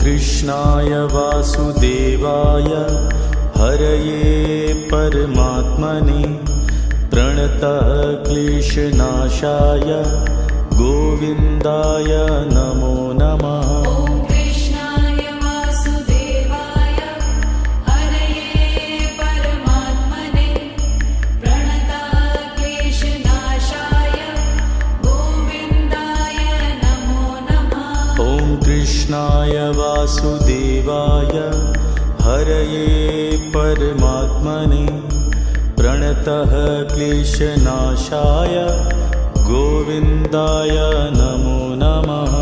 कृष्णाय वासुदेवाय हरये परमात्मने प्रणतः क्लेशनाशाय गोविन्दाय नमो नमः। कृष्णाय वासुदेवाय हरये परमात्मने प्रणतः क्लेशनाशाय गोविन्दाय नमो नमः। कृष्णाय वासुदेवाय हरये परमात्मने प्रणतः क्लेशनाशाय गोविन्दाय नमो नमः।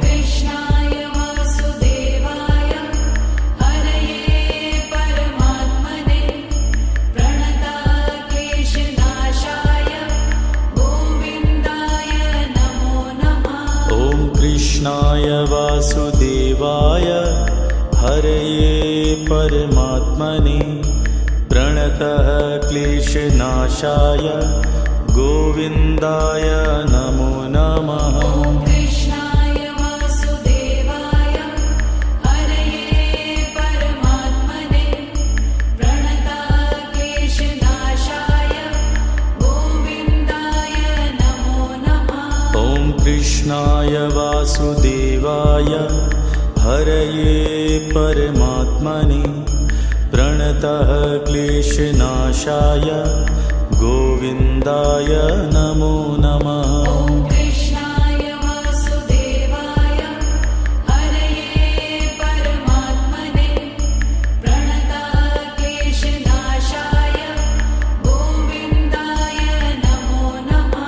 कृष्णाय वासुदेवाय हरये परमात्मने प्रणतः क्लेशनाशाय गोविन्दाय नमो नमः। कृष्णाय वासुदेवाय हरये परमात्मने प्रणतः क्लेशनाशाय गोविन्दाय नमो नमः। कृष्णाय वासुदेवाय हरये परमात्मने प्रणतः क्लेशनाशाय गोविन्दाय नमो नमः। कृष्णाय वासुदेवाय हरये परमात्मने प्रणतः क्लेशनाशाय गोविन्दाय नमो नमः। कृष्णाय वासुदेवाय हरये परमात्मने प्रणतः क्लेशनाशाय गोविन्दाय नमो नमः।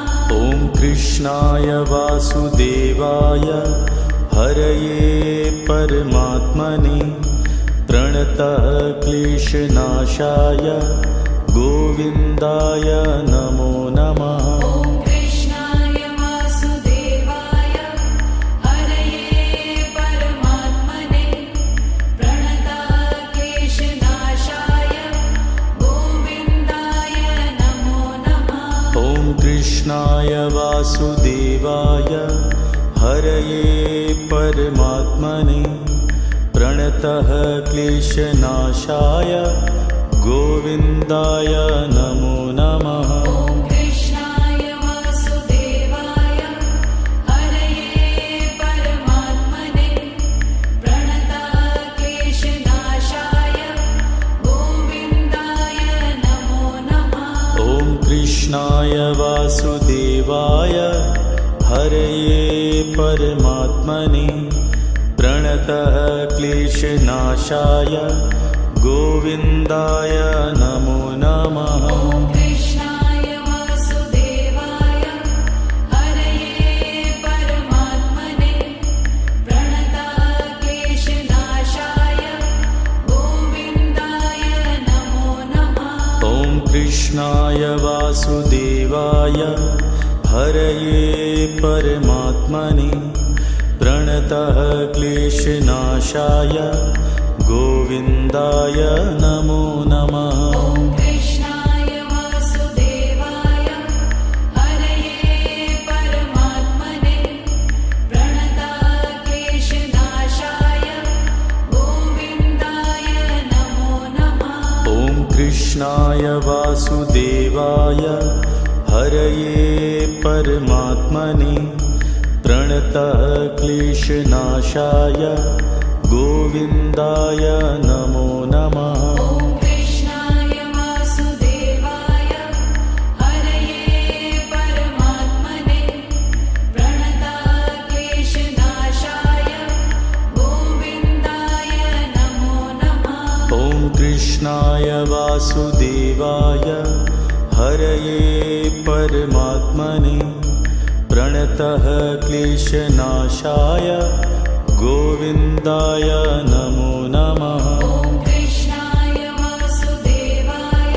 कृष्णाय वासुदेवाय हरये परमात्मने प्रणतः क्लेशनाशाय गोविन्दाय नमो नमः। कृष्णाय वासुदेवाय हरये परमात्मने प्रणतः क्लेशनाशाय गोविन्दाय नमो नमः। कृष्णाय वासुदेवाय हरये परमात्मने प्रणतः क्लेशनाशाय गोविन्दाय नमो नमः। कृष्णाय वासुदेवाय हरये परमात्मने प्रणतः क्लेशनाशाय गोविन्दाय नमो नमः। कृष्णाय वासुदेवाय हरये परमात्मने प्रणतः क्लेशनाशाय गोविन्दाय नमो नमः। कृष्णाय वासुदेवाय हरये परमात्मने प्रणतः क्लेशनाशाय गोविन्दाय नमो नमः। कृष्णाय वासुदेवाय हरये परमात्मने प्रणतः क्लेशनाशाय गोविन्दाय नमो नमः। कृष्णाय वासुदेवाय हरये परमात्मने प्रणतः क्लेशनाशाय गोविन्दाय नमो नमः। कृष्णाय वासुदेवाय हरये परमात्मने प्रणतः क्लेशनाशाय गोविन्दाय नमो नमः। कृष्णाय वासुदेवाय हरये परमात्मने प्रणतः क्लेशनाशाय गोविन्दाय नमो नमः। कृष्णाय वासुदेवाय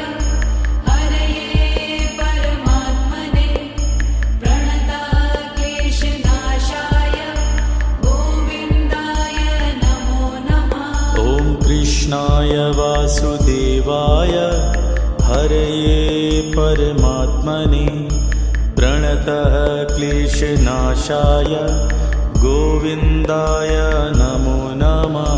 हरये परमात्मने प्रणतः क्लेशनाशाय गोविन्दाय नमो नमः। कृष्णाय वासुदेवाय हरये परमात्मने प्रणतः क्लेशनाशाय गोविन्दाय नमो नमः।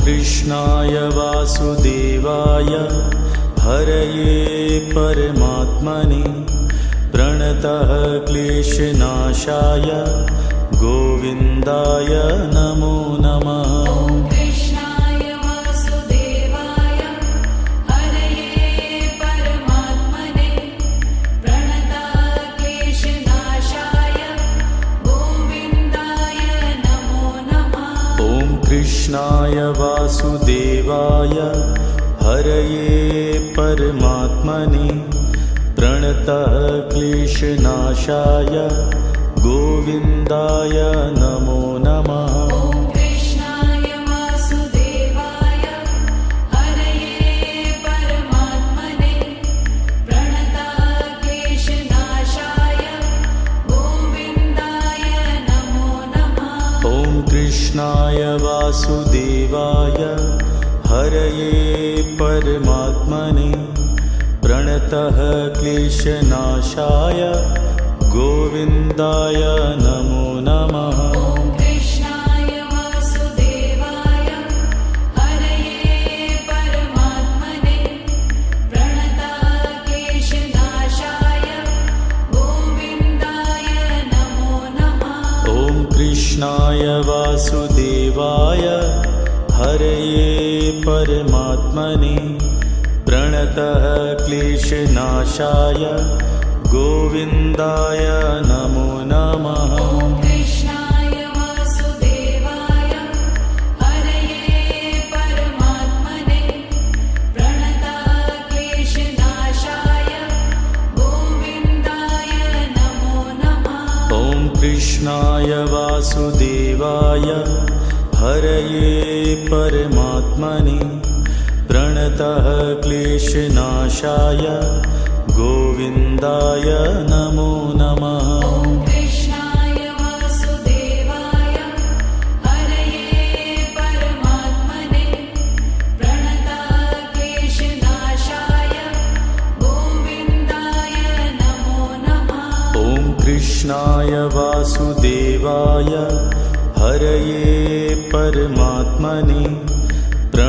कृष्णाय वासुदेवाय हरये परमात्मने प्रणतः क्लेशनाशाय गोविन्दाय नमो नमः। ॐ कृष्णाय वासुदेवाय हरये परमात्मने प्रणतः क्लेशनाशाय गोविन्दाय नमो नमः। ॐ कृष्णाय वासुदेवाय हरये परमात्मने प्रणतः क्लेशनाशाय गोविन्दाय नमो नमः। ॐ कृष्णाय वासुदेवाय हरये परमात्मने प्रणतः क्लेशनाशाय गोविन्दाय नमो नमः। ॐ कृष्णाय वासुदेवाय हरये परमात्मने प्रणतः क्लेशनाशाय गोविन्दाय नमो नमः। ॐ कृष्णाय वासुदेवाय हरये परमात्मने प्रणतः क्लेशनाशाय गोविन्दाय नमो नमः। ॐ कृष्णाय वासुदेवाय हरये परमात्मने प्रणतः क्लेशनाशाय गोविन्दाय नमो नमः। ॐ कृष्णाय वासुदेवाय हरये परमात्मने प्रणतः क्लेशनाशाय गोविन्दाय नमो नमः। ॐ कृष्णाय वासुदेवाय हरये परमात्मने प्रणतः क्लेशनाशाय गोविन्दाय नमो नमः। ॐ कृष्णाय वासुदेवाय हरये परमात्मने प्रणतः क्लेशनाशाय गोविन्दाय नमो नमः। ॐ कृष्णाय वासुदेवाय हरये परमात्मने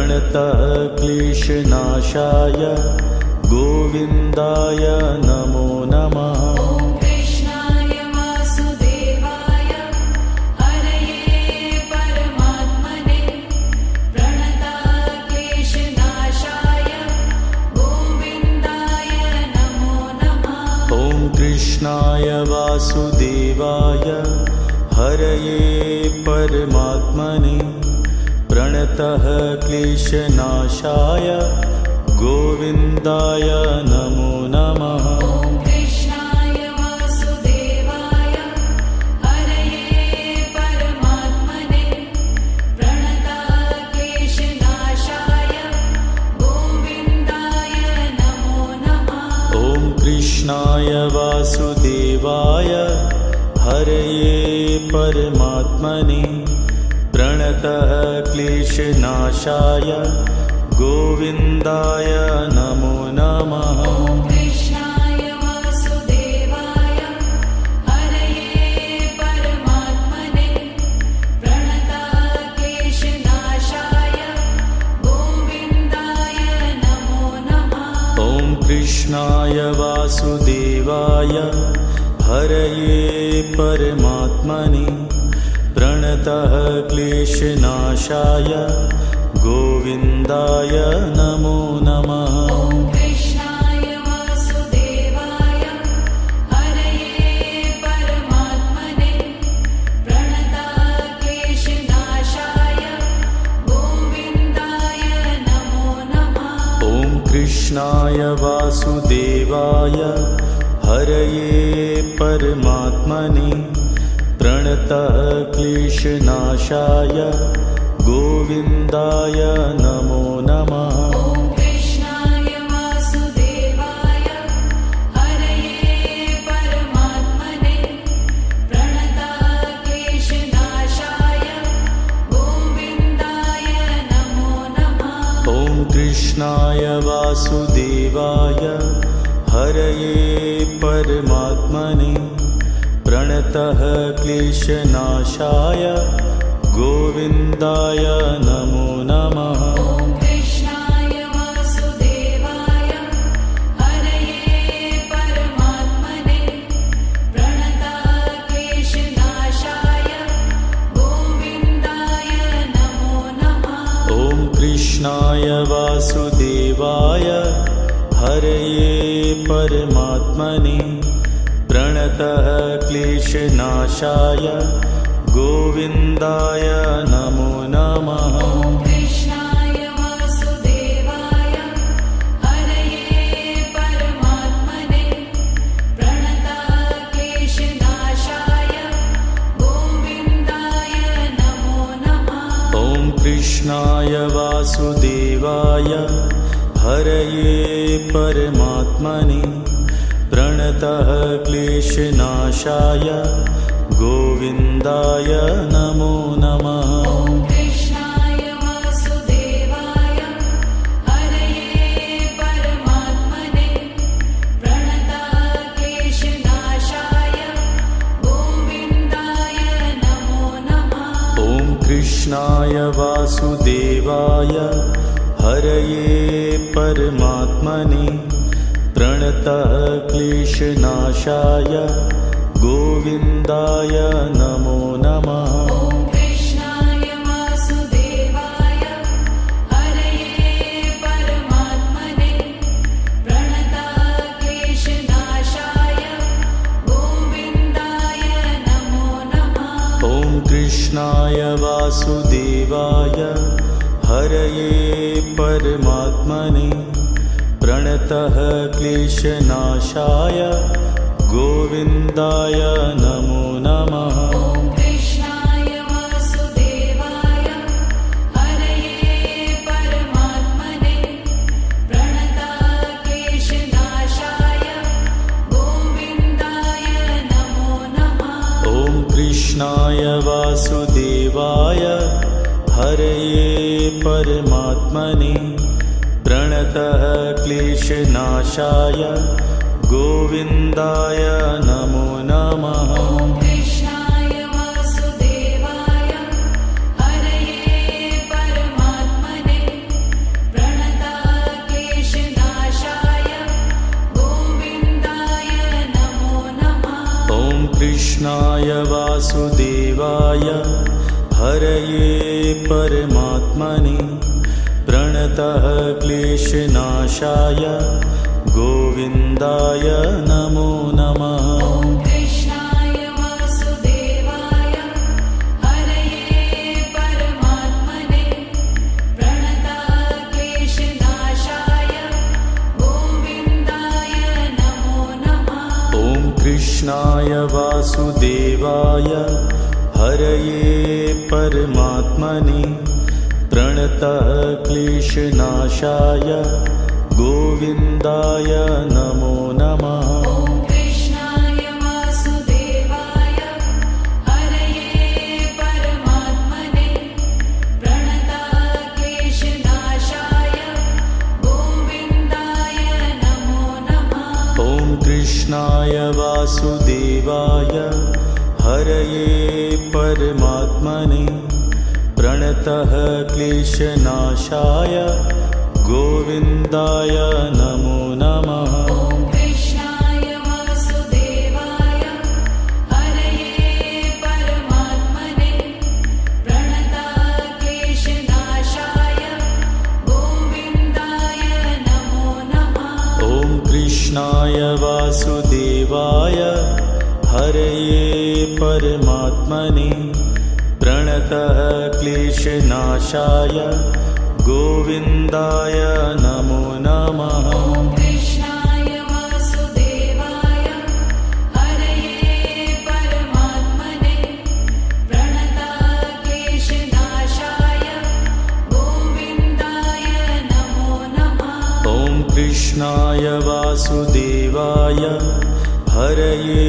प्रणतः क्लेशनाशाय गोविन्दाय नमो नमः। ॐ कृष्णाय वासुदेवाय हरये परमात्मने प्रणतः क्लेशनाशाय गोविन्दाय नमो नमः। ॐ कृष्णाय वासुदेवाय हरये परमात्मने प्रणतः क्लेशनाशाय गोविन्दाय नमो नमः। ॐ कृष्णाय वासुदेवाय हरये परमात्मने प्रणतः क्लेशनाशाय गोविन्दाय नमो नमः। ॐ कृष्णाय वासुदेवाय हरये परमात्मने प्रणतः क्लेशनाशाय गोविन्दाय नमो नमः। ॐ कृष्णाय वासुदेवाय हरये परमात्मने प्रणतः क्लेशनाशाय गोविन्दाय नमो नमः। ॐ कृष्णाय वासुदेवाय हरये परमात्मने प्रणतः क्लेशनाशाय गोविन्दाय नमो नमः। ॐ कृष्णाय वासुदेवाय हरये परमात्मने प्रणतः क्लेशनाशाय गोविन्दाय नमो नमः। ॐ कृष्णाय वासुदेवाय हरये परमात्मने प्रणतः क्लेशनाशाय गोविन्दाय नमो नमः। ॐ कृष्णाय वासुदेवाय हरये परमात्मने प्रणतः क्लेशनाशाय गोविन्दाय नमो नमः। ॐ कृष्णाय वासुदेवाय हरये परमात्मने प्रणतः क्लेशनाशाय गोविन्दाय नमो नमः। कृष्णाय वासुदेवाय हरये परमात्मने प्रणतः क्लेशनाशाय गोविन्दाय नमो नमः। ॐ कृष्णाय वासुदेवाय हरये परमात्मने प्रणतः क्लेशनाशाय गोविन्दाय नमो नमः। ॐ कृष्णाय वासुदेवाय हरये परमात्मने प्रणतः क्लेशनाशाय गोविन्दाय नमो नमः। ॐ कृष्णाय वासुदेवाय हरये परमात्मने प्रणतः क्लेशनाशाय गोविन्दाय नमो नमः। ॐ कृष्णाय वासुदेवाय हरये परमात्मने प्रणतः क्लेशनाशाय गोविन्दाय नमो नमः। ॐ कृष्णाय वासुदेवाय हरये परमात्मने प्रणतः क्लेशनाशाय गोविन्दाय नमो नमः। ॐ कृष्णाय वासुदेवाय हरये परमात्मने प्रणतः क्लेशनाशाय गोविन्दाय नमो नमः। ॐ कृष्णाय वासुदेवाय हरये परमात्मने प्रणतः क्लेशनाशाय गोविन्दाय नमो नमः। ॐ कृष्णाय वासुदेवाय हरये परमात्मने प्रणतः क्लेशनाशाय गोविन्दाय नमो नमः। ॐ कृष्णाय वासुदेवाय हरये परमात्मने प्रणतः क्लेशनाशाय गोविन्दाय नमो नमः। ॐ कृष्णाय वासुदेवाय हरये परमात्मने प्रणतः क्लेशनाशाय गोविन्दाय नमो नमः। ॐ कृष्णाय वासुदेवाय हरये परमात्मने प्रणतः क्लेशनाशाय गोविन्दाय नमो नमः। ॐ कृष्णाय वासुदेवाय हरये परमात्मने प्रणतः क्लेशनाशाय गोविन्दाय नमो नमः। ॐ कृष्णाय वासुदेवाय हरये परमात्मने प्रणतः क्लेशनाशाय गोविन्दाय नमो नमः। ॐ कृष्णाय वासुदेवाय हरये परमात्मने प्रणतः क्लेशनाशाय गोविन्दाय नमो नमः। ॐ कृष्णाय वासुदेवाय हरये परमात्मने प्रणतः क्लेशनाशाय गोविन्दाय नमो नमः। ॐ कृष्णाय वासुदेवाय हरये परमात्मने प्रणतः क्लेशनाशाय गोविन्दाय नमो नमः। ॐ कृष्णाय वासुदेवाय हरये परमात्मने प्रणतः क्लेशनाशाय गोविन्दाय नमो नमः। ॐ कृष्णाय वासुदेवाय हरये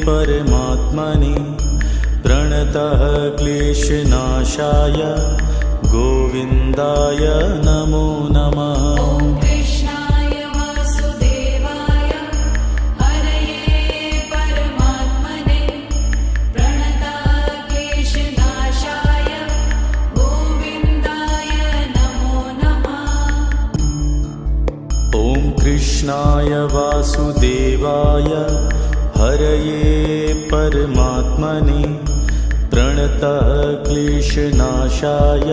परमात्मने प्रणतः क्लेशनाशाय गोविन्दाय नमो नमः। ॐ कृष्णाय वासुदेवाय हरये परमात्मने प्रणतः क्लेशनाशाय गोविन्दाय नमो नमः। ॐ कृष्णाय वासुदेवाय हरये परमात्मने प्रणतः क्लेशनाशाय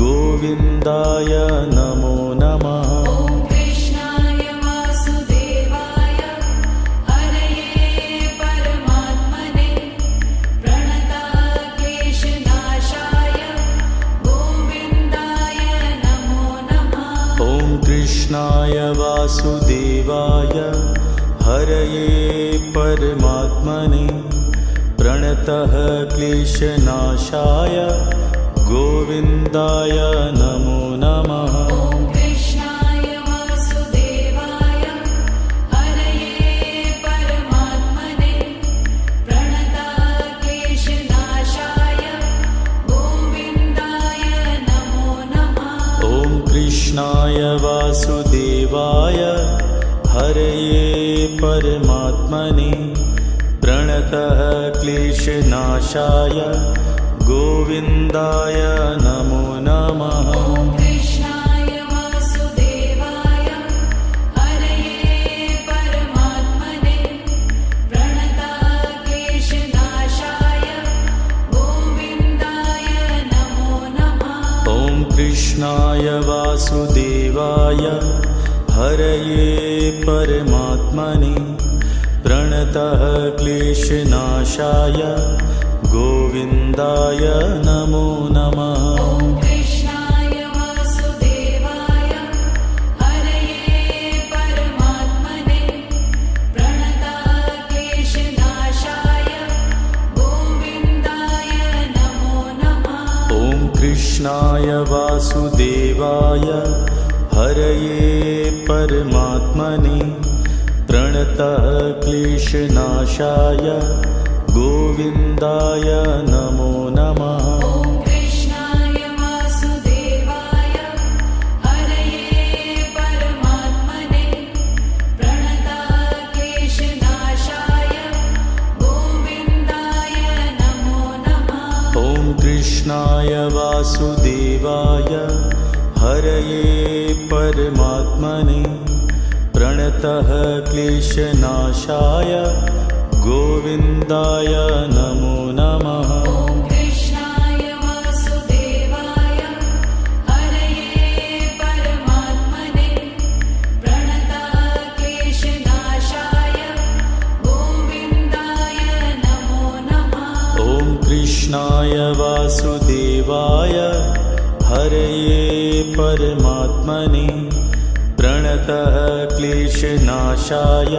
गोविन्दाय नमो नमः। ॐ कृष्णाय वासुदेवाय हरये परमात्मने प्रणतक्लेशनाशाय गोविन्दाय नमो नमः। ॐ कृष्णाय वासुदेवाय हरये परमात्मने प्रणतः क्लेशनाशाय गोविन्दाय नमो नमः। ॐ कृष्णाय वासुदेवाय हरये परमात्मने प्रणतक्लेशनाशाय गोविन्दाय नमो नमः। ॐ कृष्णाय वासुदेवाय हरये परमात्मने प्रणतः क्लेशनाशाय गोविन्दाय नमो नमः। ॐ कृष्णाय वासुदेवाय हरये परमात्मने प्रणतक्लेशनाशाय गोविन्दाय नमो नमः। ॐ कृष्णाय वासुदेवाय हरये परमात्मने प्रणतः क्लेशनाशाय गोविन्दाय नमो नमः। ॐ कृष्णाय वासुदेवाय हरये परमात्मने प्रणतक्लेशनाशाय गोविन्दाय नमो नमः। ॐ कृष्णाय वासुदेवाय हरये परमात्मने प्रणतः क्लेशनाशाय गोविन्दाय नमो नमः। ॐ कृष्णाय वासुदेवाय हरये परमात्मने प्रणतक्लेशनाशाय गोविन्दाय नमो नमः। ॐ कृष्णाय वासुदेवाय हरये परमात्मने प्रणतः क्लेशनाशाय गोविन्दाय नमो नमः। ॐ कृष्णाय वासुदेवाय हरये परमात्मने प्रणतक्लेशनाशाय गोविन्दाय नमो नमः। ॐ कृष्णाय वासुदेवाय हरये परमात्मने प्रणतः क्लेशनाशाय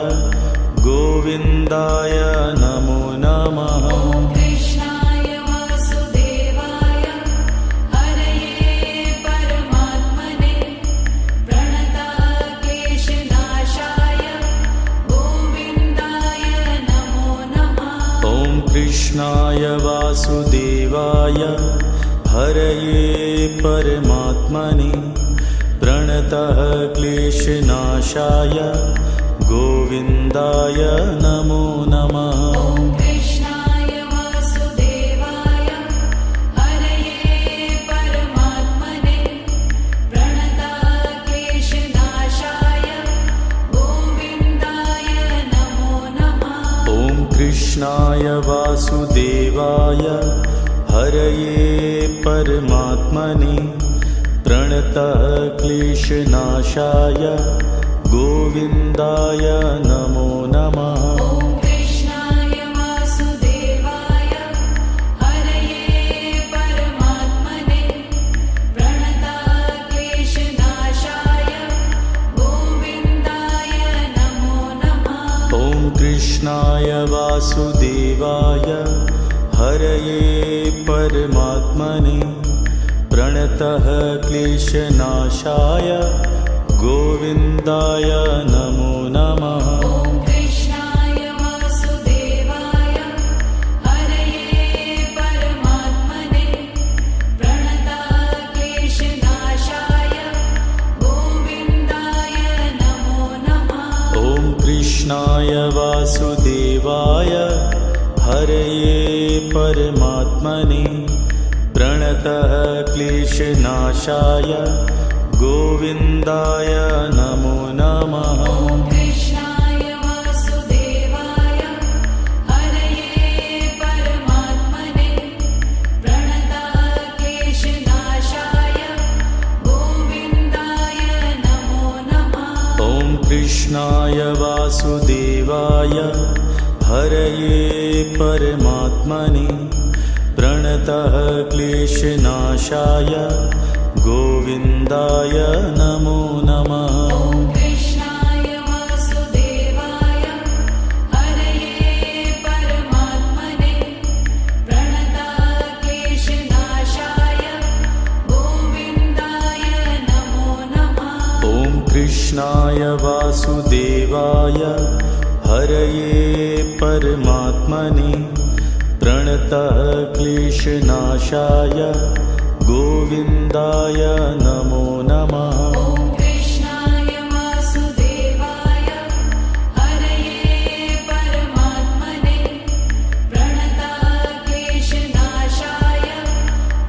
गोविन्दाय नमो नमः। ॐ कृष्णाय वासुदेवाय हरये परमात्मने प्रणतक्लेशनाशाय गोविन्दाय नमो नमः। ॐ कृष्णाय वासुदेवाय हरये परमात्मने प्रणतः क्लेशनाशाय गोविन्दाय नमो नमः। ॐ कृष्णाय वासुदेवाय हरये परमात्मने प्रणतक्लेशनाशाय गोविन्दाय नमो नमः। ॐ कृष्णाय वासुदेवाय हरये परमात्मने प्रणतः क्लेशनाशाय गोविन्दाय नमो नमः। ॐ कृष्णाय वासुदेवाय हरये परमात्मने प्रणतक्लेशनाशाय गोविन्दाय नमो नमः। ॐ कृष्णाय वासुदेवाय हरये परमात्मने प्रणतः क्लेशनाशाय गोविन्दाय नमो नमः। ॐ कृष्णाय वासुदेवाय हरये परमात्मने प्रणतक्लेशनाशाय गोविन्दाय नमो नमः। ॐ कृष्णाय वासुदेवाय हरये परमात्मने प्रणतः क्लेशनाशाय गोविन्दाय नमो नमः। ॐ कृष्णाय वासुदेवाय हरये परमात्मने प्रणतक्लेशनाशाय कृष्णाय वासुदेवाय हरये परमात्मने प्रणतः क्लेशनाशाय गोविन्दाय नमो नमः। ॐ कृष्णाय वासुदेवाय हरये परमात्मने प्रणतः क्लेशनाशाय गोविन्दाय नमो नमः। ॐ कृष्णाय वासुदेवाय हरये परमात्मने प्रणतः क्लेशनाशाय गोविन्दाय नमो नमः। ॐ कृष्णाय वासुदेवाय हरये परमात्मने प्रणतः क्लेशनाशाय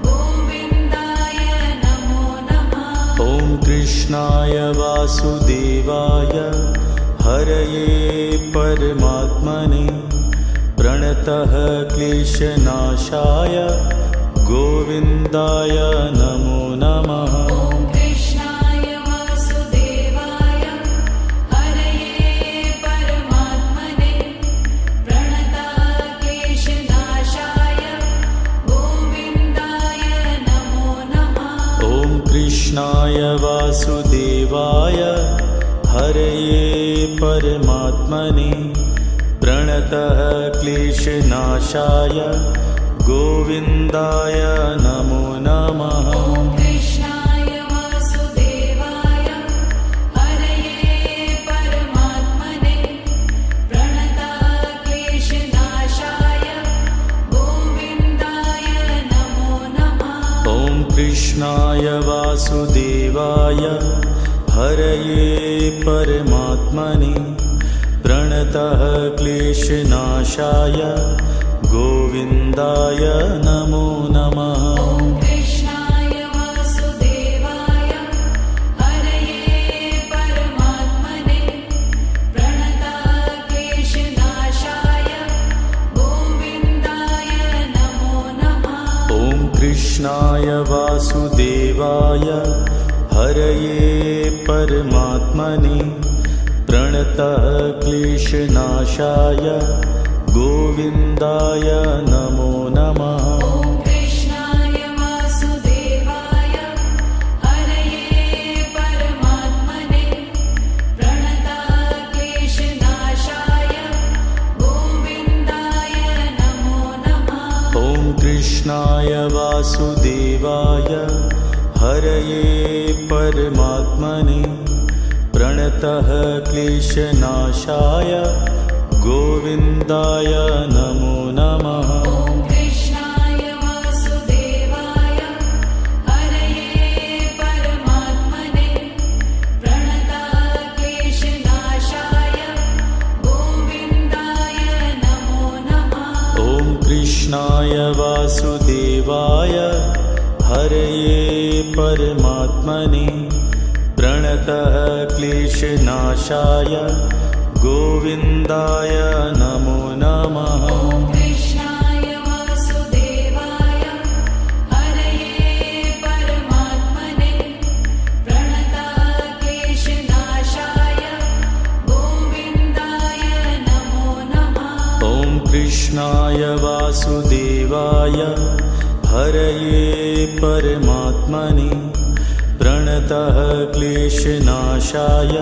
गोविन्दाय नमो नमः। ॐ कृष्णाय वासुदेवाय हरये परमात्मने प्रणतः क्लेशनाशाय गोविन्दाय नमो नमः। ॐ कृष्णाय वासुदेवाय हरये परमात्मने प्रणतः क्लेशनाशाय गोविन्दाय नमो नमः। ॐ कृष्णाय वासुदेवाय हरये परमात्मने प्रणतः क्लेशनाशाय गोविन्दाय नमो नमः। ॐ कृष्णाय वासुदेवाय हरये परमात्मने प्रणतः क्लेशनाशाय गोविन्दाय नमो नमः। ॐ कृष्णाय वासुदेवाय हरये परमात्मने प्रणतः क्लेशनाशाय गोविन्दाय नमो नमः। ॐ कृष्णाय वासुदेवाय हरये परमात्मने प्रणतः क्लेशनाशाय गोविन्दाय नमो नमः। ॐ कृष्णाय वासुदेवाय हरये परमात्मने प्रणतः क्लेशनाशाय गोविन्दाय नमो नमः। ॐ कृष्णाय वासुदेवाय हरये परमात्मने प्रणतः क्लेशनाशाय गोविन्दाय नमो नमः। ॐ कृष्णाय वासुदेवाय हरये परमात्मने प्रणतः क्लेशनाशाय गोविन्दाय नमो नमः। ॐ कृष्णाय वासुदेवाय हरये परमात्मने प्रणतः क्लेशनाशाय गोविन्दाय नमो नमः। ॐ कृष्णाय वासुदेवाय हरये परमात्मने प्रणतः क्लेशनाशाय गोविन्दाय नमो नमः। ॐ कृष्णाय वासुदेवाय हरये परमात्मने प्रणतः क्लेशनाशाय गोविन्दाय नमो नमः। ॐ कृष्णाय वासुदेवाय हरये परमात्मने प्रणतः क्लेशनाशाय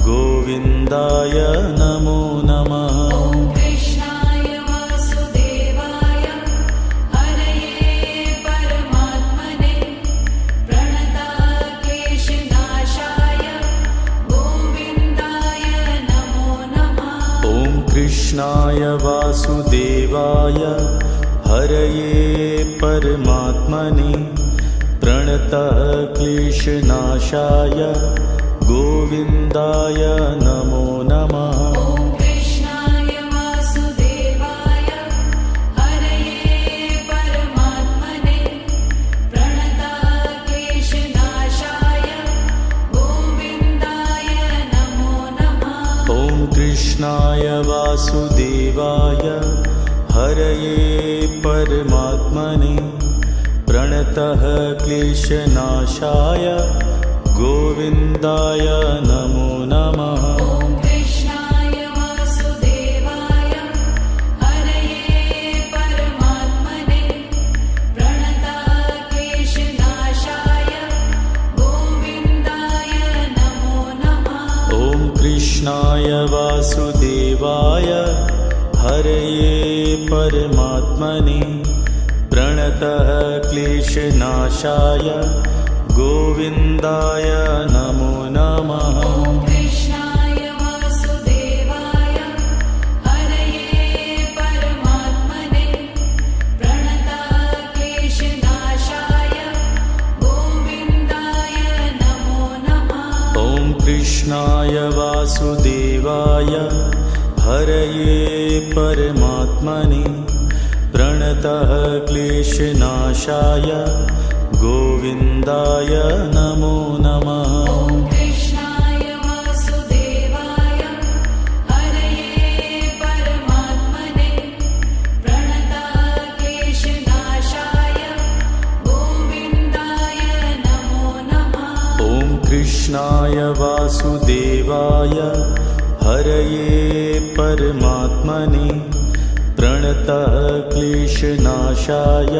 गोविन्दाय नमो नमः। ॐ कृष्णाय वासुदेवाय हरये परमात्मने प्रणतः क्लेशनाशाय गोविन्दाय नमो नमः। ॐ कृष्णाय वासुदेवाय हरये परमात्मने प्रणतः क्लेशनाशाय गोविन्दाय नमो नमः। ॐ कृष्णाय वासुदेवाय हरये परमात्मने प्रणतः क्लेशनाशाय गोविन्दाय नमो नमः। ॐ कृष्णाय वासुदेवाय हरये परमात्मने प्रणतः क्लेशनाशाय गोविन्दाय नमो नमः। कृष्णाय वासुदेवाय हरये परमात्मने प्रणतः क्लेशनाशाय गोविन्दाय नमो नमः। ॐ कृष्णाय वासुदेवाय हरये परमात्मने प्रणतः क्लेशनाशाय गोविन्दाय नमो नमः। ॐ कृष्णाय वासुदेवाय हरये परमात्मने प्रणतः क्लेशनाशाय गोविन्दाय नमो नमः। ॐ कृष्णाय वासुदेवाय हरये परमात्मने प्रणतः क्लेशनाशाय गोविन्दाय नमो नमः। ॐ कृष्णाय वासुदेवाय हरये परमात्मने प्रणतः क्लेशनाशाय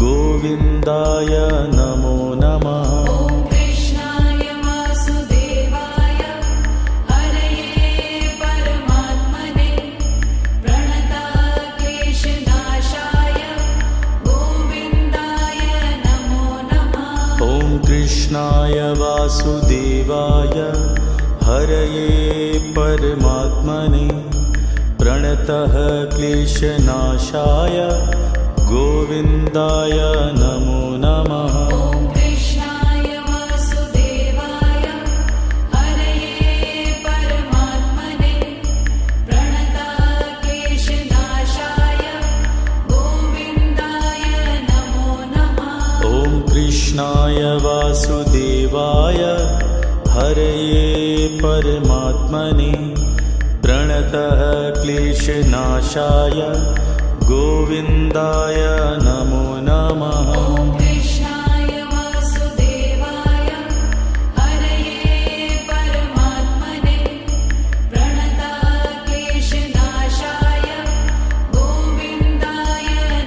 गोविन्दाय नमो नमः। ॐ कृष्णाय वासुदेवाय हरये परमात्मने प्रणतः क्लेशनाशाय गोविन्दाय नमो नमः। ॐ कृष्णाय वासुदेवाय हरये परमात्मने प्रणतः क्लेशनाशाय गोविन्दाय नमो नमः। ॐ कृष्णाय वासुदेवाय हरये परमात्मने प्रणतः क्लेशनाशाय गोविन्दाय नमो नमः। ॐ कृष्णाय वासुदेवाय हरये परमात्मने प्रणतः क्लेशनाशाय गोविन्दाय नमो नमः। ॐ कृष्णाय वासुदेवाय हरये परमात्मने प्रणतः क्लेशनाशाय गोविन्दाय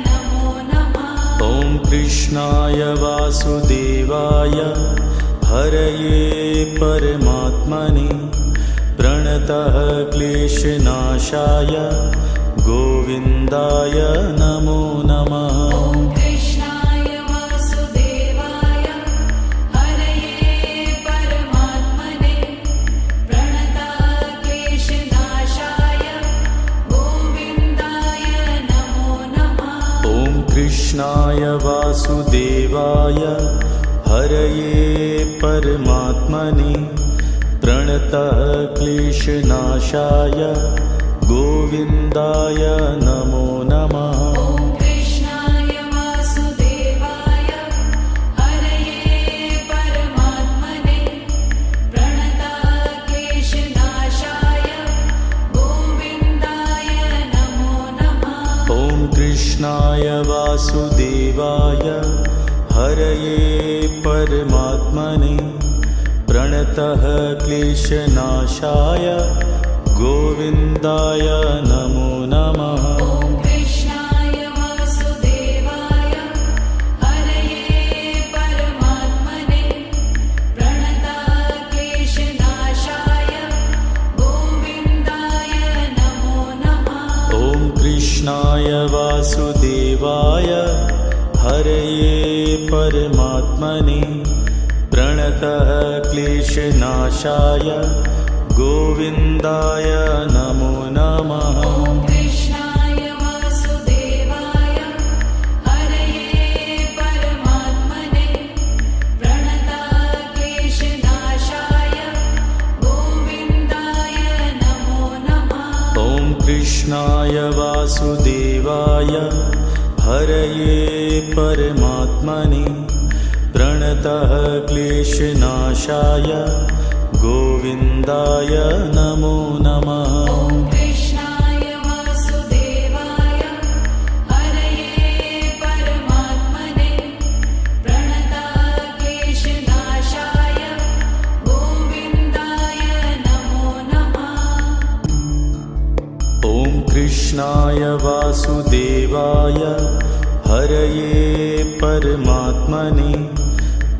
नमो नमः। ॐ कृष्णाय वासुदेवाय हरये परमात्मने प्रणतः क्लेशनाशाय गोविन्दाय नमो नमः। ॐ कृष्णाय वासुदेवाय हरये परमात्मने प्रणतः क्लेशनाशाय गोविन्दाय नमो नमः। ॐ कृष्णाय वासुदेवाय हरये परमात्मने प्रणतः क्लेशनाशाय गोविन्दाय नमो नमः। ॐ कृष्णाय वासुदेवाय हरये परमात्मने प्रणतः क्लेशनाशाय गोविन्दाय नमो नमः। ॐ कृष्णाय वासुदेवाय हरये परमात्मने प्रणतः क्लेशनाशाय गोविन्दाय नमो नमः। ॐ कृष्णाय वासुदेवाय हरये परमात्मने प्रणतः क्लेशनाशाय गोविन्दाय नमो नमः। ॐ कृष्णाय वासुदेवाय हरये परमात्मने प्रणतः क्लेशनाशाय गोविन्दाय नमो नमः। ॐ कृष्णाय वासुदेवाय हरये परमात्मने प्रणतः क्लेशनाशाय गोविन्दाय नमो नमः। ॐ कृष्णाय वासुदेवाय हरये परमात्मने प्रणतः क्लेशनाशाय गोविन्दाय नमो नमः। ॐ कृष्णाय वासुदेवाय हरये परमात्मने प्रणतः क्लेशनाशाय गोविन्दाय नमो नमः। ॐ कृष्णाय वासुदेवाय हरये परमात्मने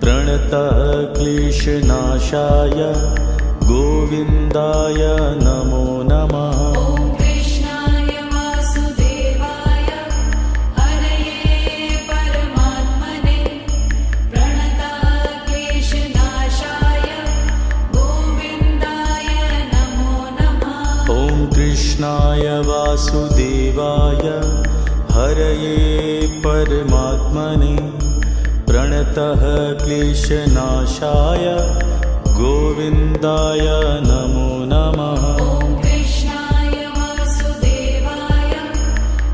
प्रणतः क्लेशनाशाय गोविन्दाय नमो नमः। ॐ कृष्णाय वासुदेवाय हरये परमात्मने प्रणतक्लेशनाशाय गोविन्दाय नमो नमः। ॐ कृष्णाय वासुदेवाय हरये परमात्मने प्रणतः क्लेशनाशाय गोविन्दाय नमो नमः। ॐ कृष्णाय वासुदेवाय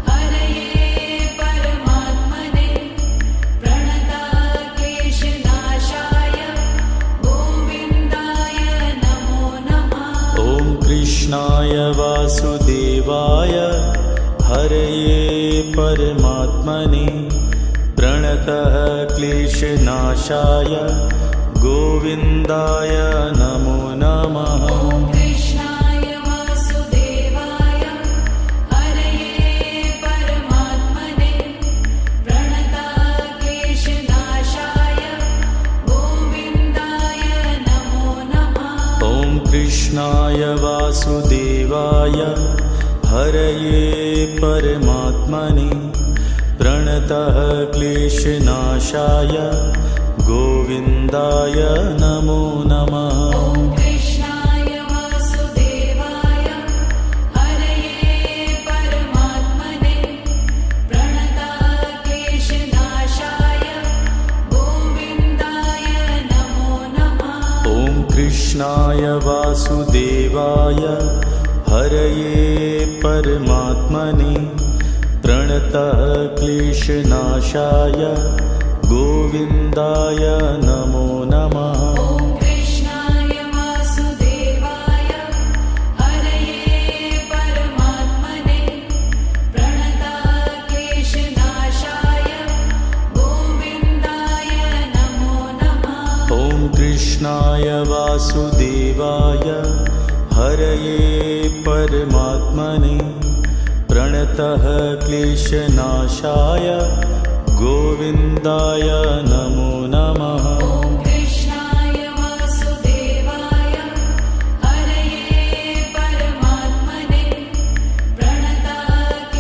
हरये परमात्मने प्रणतक्लेशनाशाय गोविन्दाय नमो नमः। ॐ कृष्णाय वासुदेवाय हरये परमात्मने प्रणतः क्लेशनाशाय गोविन्दाय नमो नमः। ॐ कृष्णाय वासुदेवाय हरये परमात्मने प्रणतक्लेशनाशाय गोविन्दाय नमो नमः। ॐ कृष्णाय वासुदेवाय हरये परमात्मने प्रणतः क्लेशनाशाय गोविन्दाय नमो नमः। ॐ कृष्णाय वासुदेवाय हरये परमात्मने प्रणतक्लेशनाशाय गोविन्दाय नमो नमः। ॐ कृष्णाय वासुदेवाय हरये परमात्मने प्रणतः क्लेशनाशाय गोविन्दाय नमो नमः। ॐ कृष्णाय वासुदेवाय हरये परमात्मने प्रणतक्लेशनाशाय गोविन्दाय नमो नमः। ॐ कृष्णाय वासुदेवाय हरये परमात्मने प्रणतः क्लेशनाशाय गोविन्दाय नमो नमः। ॐ कृष्णाय वासुदेवाय हरये परमात्मने प्रणतक्लेशनाशाय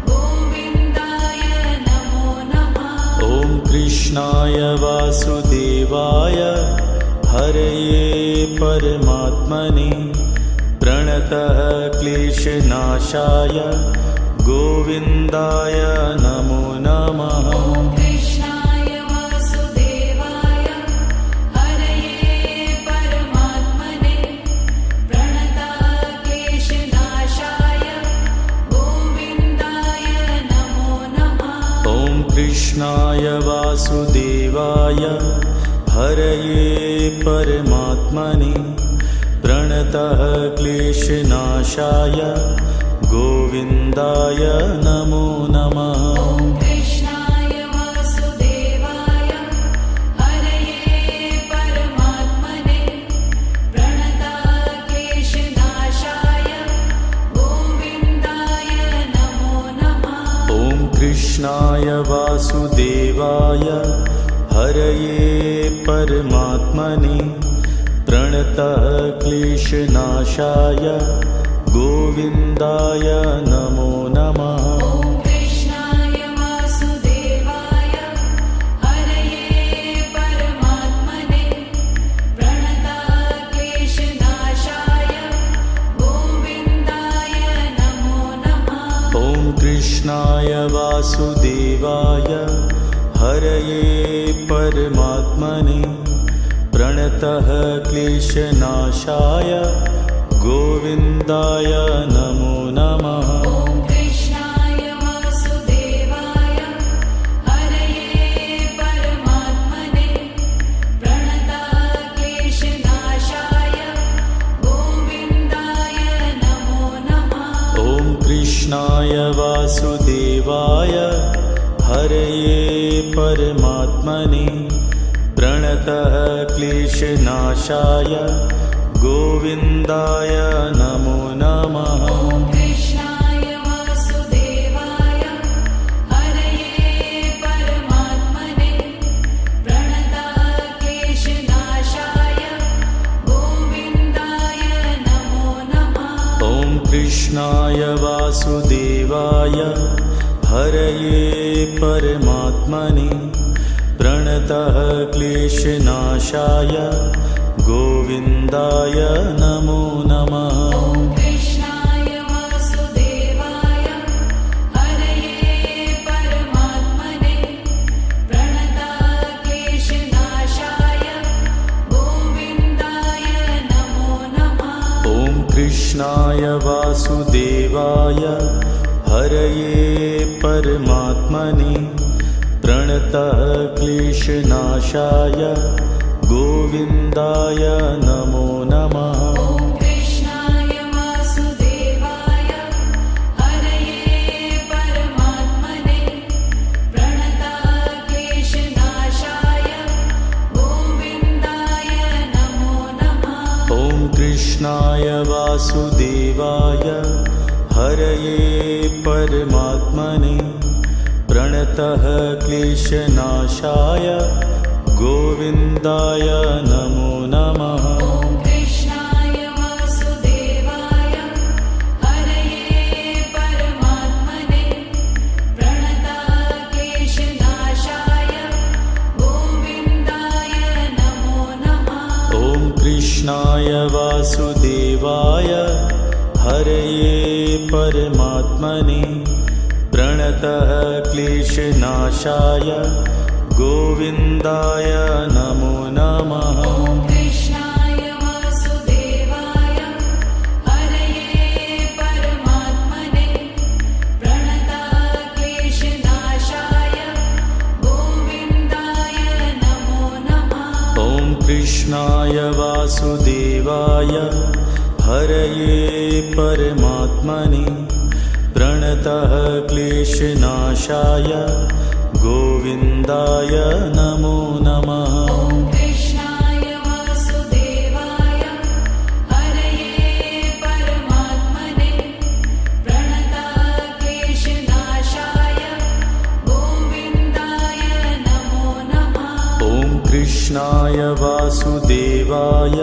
गोविन्दाय नमो नमः। ॐ कृष्णाय वासुदेवाय हरये परमात्मने प्रणतः क्लेशनाशाय गोविन्दाय नमो नमः। ॐ कृष्णाय वासुदेवाय हरये परमात्मने प्रणतक्लेशनाशाय गोविन्दाय नमो नमः। ॐ कृष्णाय वासुदेवाय हरये परमात्मने प्रणतः क्लेशनाशाय गोविन्दाय नमो नमः। ॐ कृष्णाय वासुदेवाय हरये परमात्मने प्रणतक्लेशनाशाय गोविन्दाय नमो नमः। ॐ कृष्णाय वासुदेवाय हरये परमात्मने प्रणतः क्लेशनाशाय गोविन्दाय नमो नमः। ॐ कृष्णाय वासुदेवाय हरये परमात्मने प्रणतक्लेशनाशाय गोविन्दाय नमो नमः। ॐ कृष्णाय वासुदेवाय हरये परमात्मने प्रणतः क्लेशनाशाय गोविन्दाय नमो नमः। ॐ कृष्णाय वासुदेवाय हरये परमात्मने प्रणतक्लेशनाशाय गोविन्दाय नमो नमः। ॐ कृष्णाय वासुदेवाय हरये परमात्मने प्रणतः क्लेशनाशाय गोविन्दाय नमो नमः। ॐ कृष्णाय वासुदेवाय हरये परमात्मने प्रणतक्लेशनाशाय वासुदेवाय हरये परमात्मने प्रणतः क्लेशनाशाय गोविन्दाय नमो नमः। ॐ कृष्णाय वासुदेवाय हरये परमात्मने प्रणतः क्लेशनाशाय गोविन्दाय नमो नमः। ॐ कृष्णाय वासुदेवाय हरये परमात्मने प्रणतः क्लेशनाशाय गोविन्दाय नमो नमः। ॐ कृष्णाय वासुदेवाय हरये परमात्मने प्रणतः क्लेशनाशाय गोविन्दाय नमो नमः। ॐ कृष्णाय वासुदेवाय हरये परमात्मने प्रणतः क्लेशनाशाय गोविन्दाय नमो नमः। ॐ कृष्णाय वासुदेवाय हरये परमात्मने प्रणतः क्लेशनाशाय गोविन्दाय नमो नमः। ॐ कृष्णाय वासुदेवाय हरये परमात्मने प्रणतः क्लेशनाशाय गोविन्दाय नमो नमः। ॐ कृष्णाय वासुदेवाय हरये परमात्मने प्रणतः क्लेशनाशाय गोविन्दाय नमो नमः। ॐ कृष्णाय वासुदेवाय हरये परमात्मने प्रणतः क्लेशनाशाय गोविन्दाय नमो नमः। ॐ कृष्णाय वासुदेवाय हरये परमात्मने प्रणतः क्लेशनाशाय गोविन्दाय नमो नमः। ॐ कृष्णाय वासुदेवाय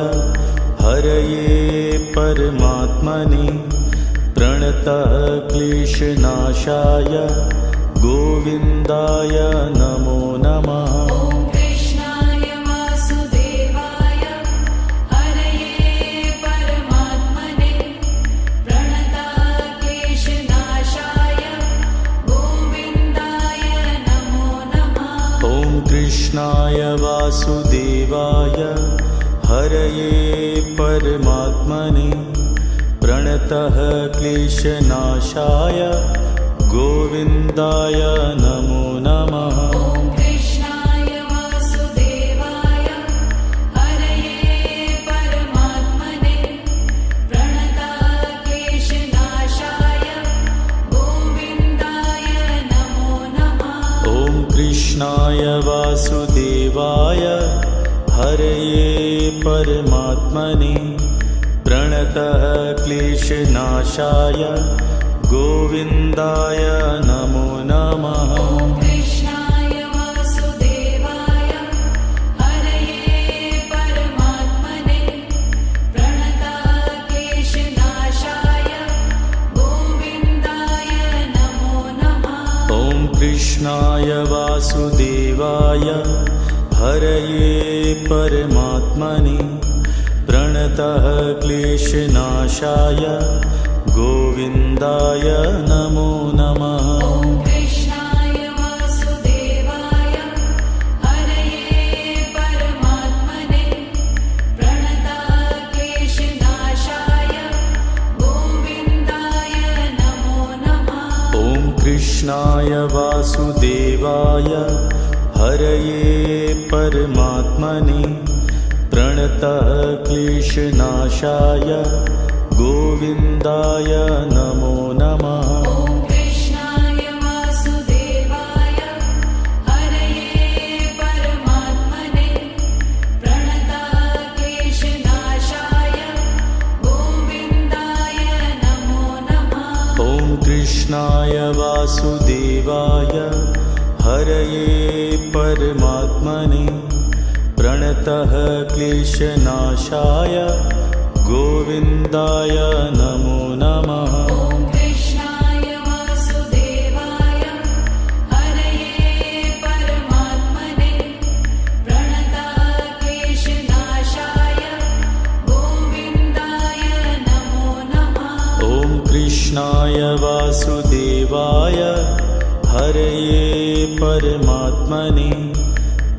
हरये परमात्मने प्रणतः क्लेशनाशाय गोविन्दाय नमो नमः। ॐ कृष्णाय वासुदेवाय हरये परमात्मने प्रणतः क्लेशनाशाय गोविन्दाय नमो नमः। ॐ कृष्णाय वासुदेवाय हरये परमात्मने प्रणतः क्लेशनाशाय गोविन्दाय नमो नमः। ॐ कृष्णाय वासुदेवाय हरये परमात्मने प्रणतः क्लेशनाशाय गोविन्दाय नमो नमः। ॐ कृष्णाय वासुदेवाय हरये परमात्मने प्रणतः क्लेशनाशाय गोविन्दाय नमो नमः। ॐ कृष्णाय वासुदेवाय हरये परमात्मने प्रणतः क्लेशनाशाय गोविन्दाय नमो नमः। ॐ कृष्णाय वासुदेवाय हरये परमात्मने प्रणतः क्लेशनाशाय गोविन्दाय नमो नमः। ॐ कृष्णाय वासुदेवाय हरये परमात्मने प्रणतः क्लेशनाशाय गोविन्दाय नमो नमः। ॐ कृष्णाय वासुदेवाय हरये परमात्मने प्रणतः क्लेशनाशाय गोविन्दाय नमो नमः। ॐ कृष्णाय वासुदेवाय हरये परमात्मने प्रणतः क्लेशनाशाय गोविन्दाय नमो नमः। ॐ कृष्णाय वासुदेवाय हरये परमात्मने प्रणतः क्लेशनाशाय गोविन्दाय नमो नमः। ॐ कृष्णाय कृष्णाय वासुदेवाय हरये परमात्मने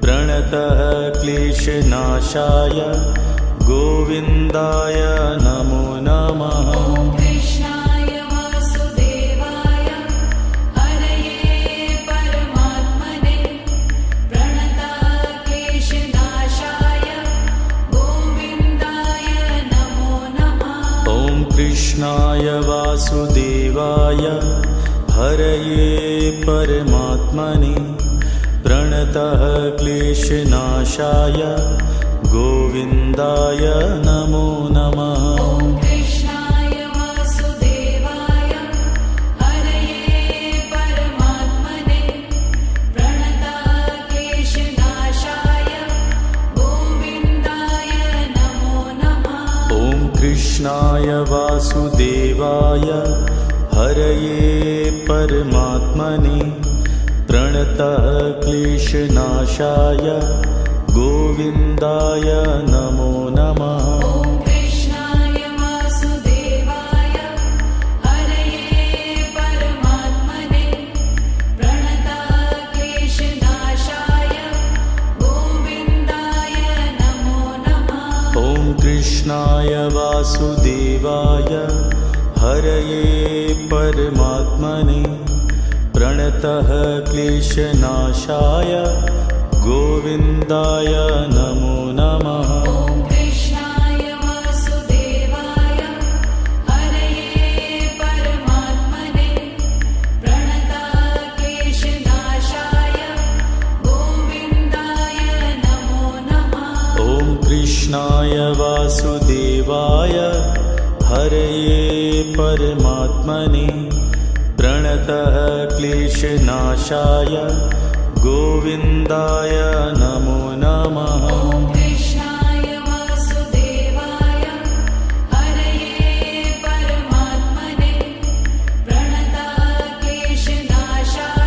प्रणतः क्लेशनाशाय गोविन्दाय नमो नमः। ॐ कृष्णाय वासुदेवाय हरये परमात्मने प्रणतः क्लेशनाशाय गोविन्दाय नमो नमः। ॐ कृष्णाय वासुदेवाय हरये परमात्मने प्रणतः क्लेशनाशाय गोविन्दाय नमो नमः। ॐ कृष्णाय वासुदेवाय हरये परमात्मने प्रणतः क्लेशनाशाय गोविन्दाय नमो नमः। ॐ कृष्णाय वासुदेवाय हरये परमात्मने प्रणतः क्लेशनाशाय गोविन्दाय नमो नमः। ॐ कृष्णाय वासुदेवाय हरये परमात्मने प्रणतः क्लेशनाशाय गोविन्दाय नमो नमः। ॐ कृष्णाय वासुदेवाय हरये परमात्मने प्रणतः क्लेशनाशाय गोविन्दाय नमो नमः। ॐ कृष्णाय वासुदेवाय हरये परमात्मने प्रणतः क्लेशनाशाय गोविन्दाय नमो नमः। ॐ कृष्णाय वासुदेवाय हरये परमात्मने प्रणतः क्लेशनाशाय गोविन्दाय नमो नमः। ॐ कृष्णाय वासुदेवाय हरये परमात्मने प्रणतः क्लेशनाशाय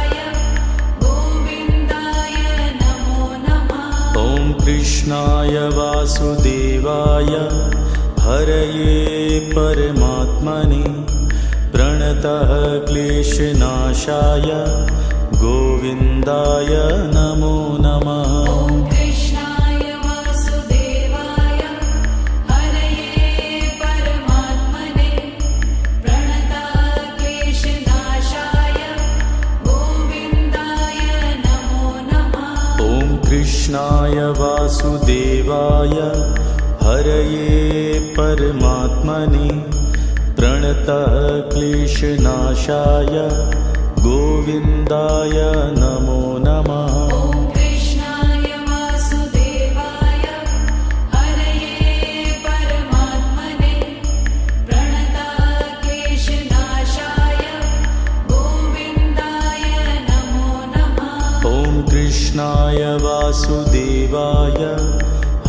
गोविन्दाय नमो नमः। ॐ कृष्णाय वासुदेवाय हरये परमात्मने प्रणतः क्लेशनाशाय गोविन्दाय नमो नमः। ॐ कृष्णाय वासुदेवाय हरये परमात्मने प्रणतः क्लेशनाशाय गोविन्दाय नमो नमः। ॐ कृष्णाय वासुदेवाय हरये परमात्मने प्रणतः क्लेशनाशाय गोविन्दाय नमो नमः। ॐ कृष्णाय वासुदेवाय हरये परमात्मने प्रणतः क्लेशनाशाय गोविन्दाय नमो नमः। ॐ कृष्णाय वासुदेवाय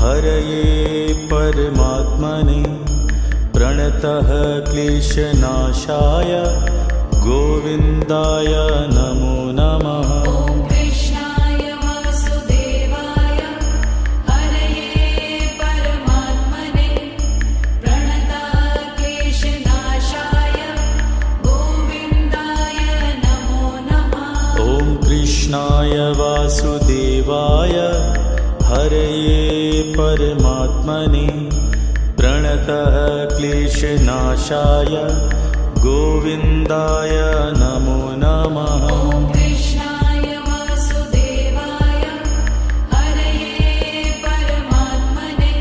हरये परमात्मने प्रणतः क्लेशनाशाय गोविन्दाय नमो नमः। ॐ कृष्णाय वासुदेवाय हरये परमात्मने प्रणतः क्लेशनाशाय गोविन्दाय नमो नमः। ॐ कृष्णाय वासुदेवाय हरये परमात्मने प्रणतः क्लेशनाशाय गोविन्दाय नमो नमः। ॐ कृष्णाय वासुदेवाय हरये परमात्मने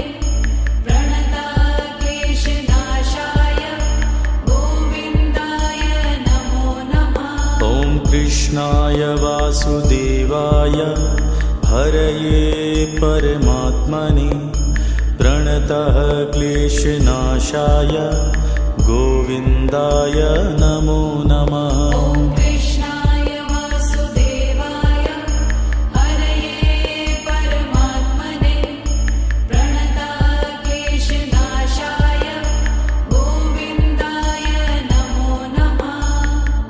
प्रणतः क्लेशनाशाय गोविन्दाय नमो नमः। ॐ कृष्णाय वासुदेवाय हरये परमात्मने प्रणतः क्लेशनाशाय गोविन्दाय नमो नमः। ॐ